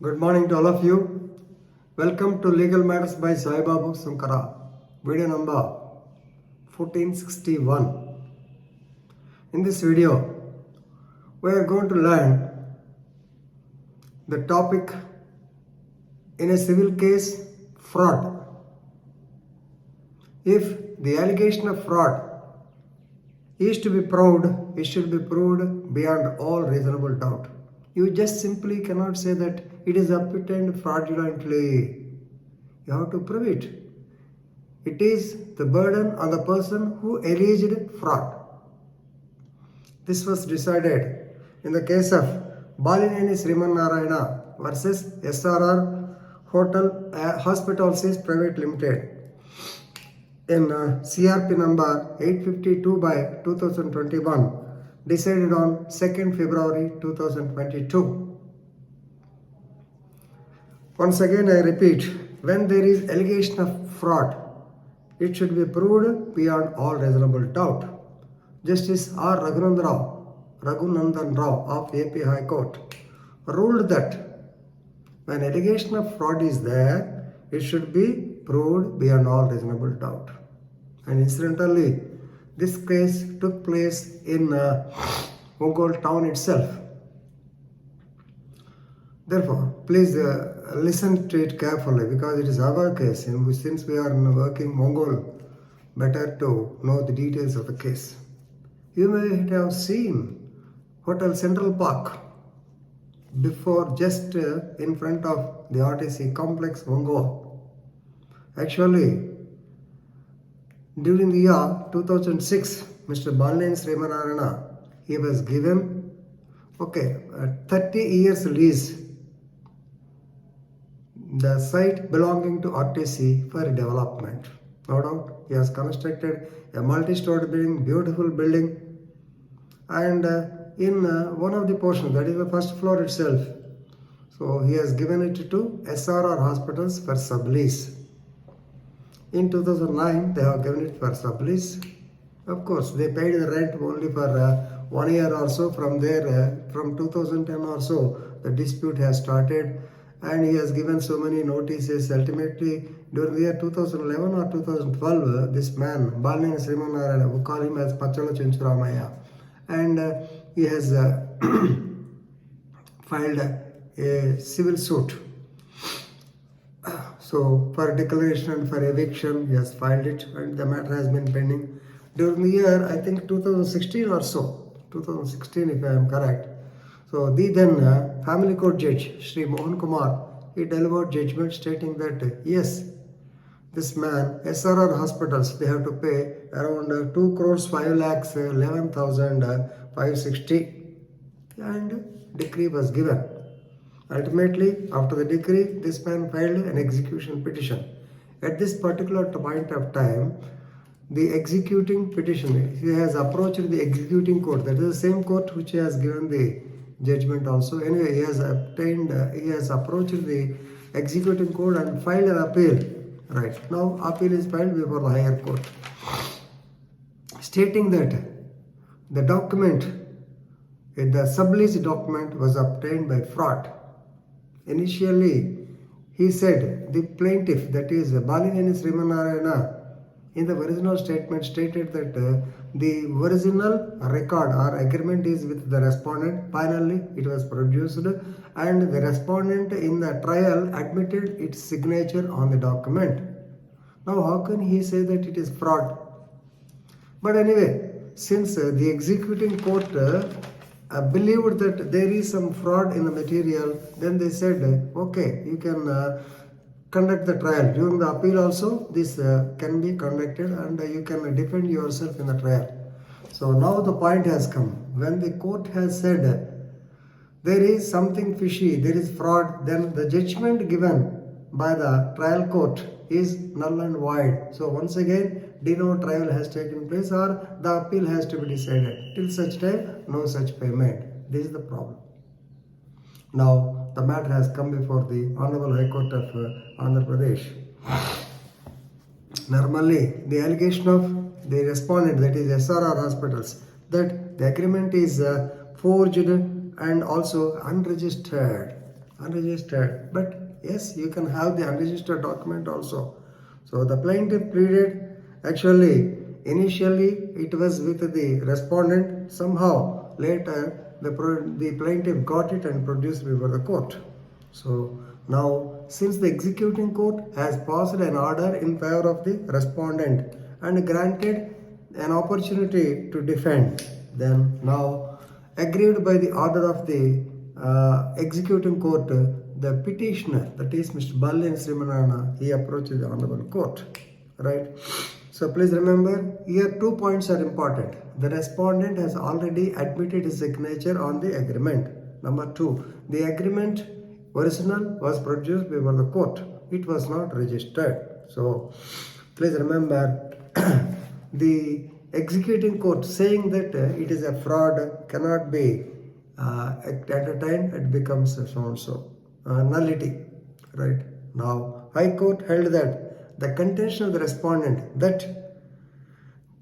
Good morning to all of you. Welcome to Legal Matters by Sai Babu Sankara. Video number 1461. In this video, we are going to learn the topic in a civil case, fraud. If the allegation of fraud is to be proved, it should be proved beyond all reasonable doubt. You just simply cannot say that it is obtained fraudulently. You have to prove it. It is the burden on the person who alleged fraud. This was decided in the case of BALINENI SRIMANNARAYANA versus SRR Hospitals Private Limited in CRP number 852 by 2021, decided on 2nd February 2022. Once again I repeat, when there is allegation of fraud, it should be proved beyond all reasonable doubt. Justice R. Raghunandan Rao of AP High Court ruled that when allegation of fraud is there, it should be proved beyond all reasonable doubt. And incidentally, this case took place in Ongole town itself. Therefore, please listen to it carefully because it is our case, and since we are working Mongol, better to know the details of the case. You may have seen Hotel Central Park before, just in front of the RTC complex Mongol. Actually, during the year 2006, Mr. BALINENI SRIMANNARAYANA, he was given a 30 years lease, the site belonging to RTC for development. No doubt, he has constructed a multi-story building, beautiful building, and in one of the portions, that is the first floor itself, so he has given it to SRR Hospitals for sublease. In 2009, they have given it for sublease. Of course, they paid the rent only for 1 year or so. From there, from 2010 or so, the dispute has started, and he has given so many notices. Ultimately, during the year 2011 or 2012, this man, BALINENI SRIMANNARAYANA, we call him as Pachala Chinchuramaya, and he has filed a civil suit. So, for declaration and for eviction, he has filed it, and the matter has been pending. During the year, I think 2016 or so, 2016 if I am correct. So, the then family court judge, Sri Mohan Kumar, he delivered judgment stating that yes, this man, SRR Hospitals, they have to pay around 2 crores 5 lakhs 11,560, and decree was given. Ultimately, after the decree, this man filed an execution petition. At this particular point of time, the executing petition, he has approached the executing court. That is the same court which has given the judgment also. Anyway, he has approached the executing court and filed an appeal. Right. Now, appeal is filed before the higher court, stating that the document, the sublease document, was obtained by fraud. Initially, he said the plaintiff, that is BALINENI SRIMANNARAYANA, in the original statement stated that the original record or agreement is with the respondent. Finally, it was produced, and the respondent in the trial admitted its signature on the document. Now, how can he say that it is fraud? But anyway, since the executing court believed that there is some fraud in the material, then they said, okay, you can conduct the trial. During the appeal also, this can be conducted, and you can defend yourself in the trial. So now the point has come. When the court has said there is something fishy, there is fraud, then the judgment given by the trial court is null and void. So once again, de novo trial has taken place, or the appeal has to be decided. Till such time, no such payment. This is the problem. Now, the matter has come before the Honorable High Court of Andhra Pradesh. Normally, the allegation of the respondent, that is SRR Hospitals, that the agreement is forged and also unregistered. unregistered. But yes, you can have the unregistered document also. So the plaintiff pleaded, actually, initially it was with the respondent. Somehow later the plaintiff got it and produced before the court. So now, since the executing court has passed an order in favor of the respondent and granted an opportunity to defend, then now aggrieved by the order of the executing court, the petitioner, that is Mr. BALINENI SRIMANNARAYANA, he approached the honorable court, right? So please remember, here 2 points are important. The respondent has already admitted his signature on the agreement. Number 2, the agreement original was produced before the court. It was not registered. So please remember, the executing court saying that it is a fraud cannot be at a time it becomes so nullity, right? Now High Court held that the contention of the respondent that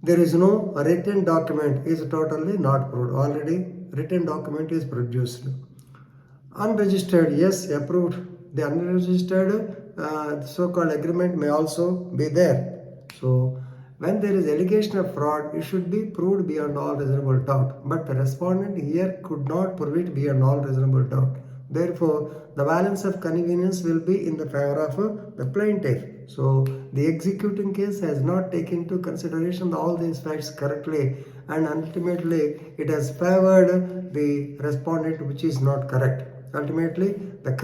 there is no written document is totally not proved. Already written document is produced. Unregistered, yes, approved. The unregistered so-called agreement may also be there. So when there is allegation of fraud, it should be proved beyond all reasonable doubt. But the respondent here could not prove it beyond all reasonable doubt. Therefore, the balance of convenience will be in the favor of the plaintiff. So the executing case has not taken into consideration all these facts correctly, and ultimately it has favored the respondent, which is not correct. Ultimately, the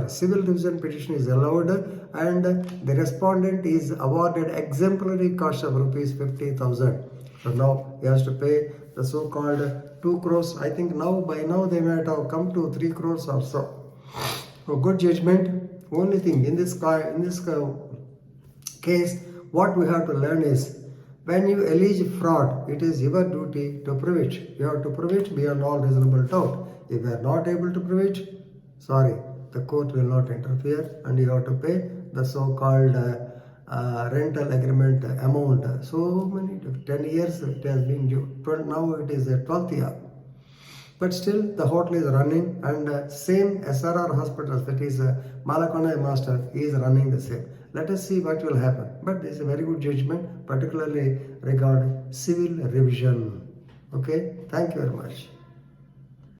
civil revision petition is allowed, and the respondent is awarded exemplary cost of rupees 50,000. So now he has to pay the so-called 2 crores. I think by now they might have come to 3 crores or so. So good judgment. Only thing in this case, what we have to learn is, when you allege fraud, it is your duty to prove it. You have to prove it beyond all reasonable doubt. If you are not able to prove it, sorry, the court will not interfere, and you have to pay the so-called rental agreement amount. So many, 10 years it has been due. Now it is the 12th year. But still the hotel is running, and same SRR hospitals, that is Malakona Master, he is running the same. Let us see what will happen. But this is a very good judgment, particularly regarding civil revision. Okay, thank you very much.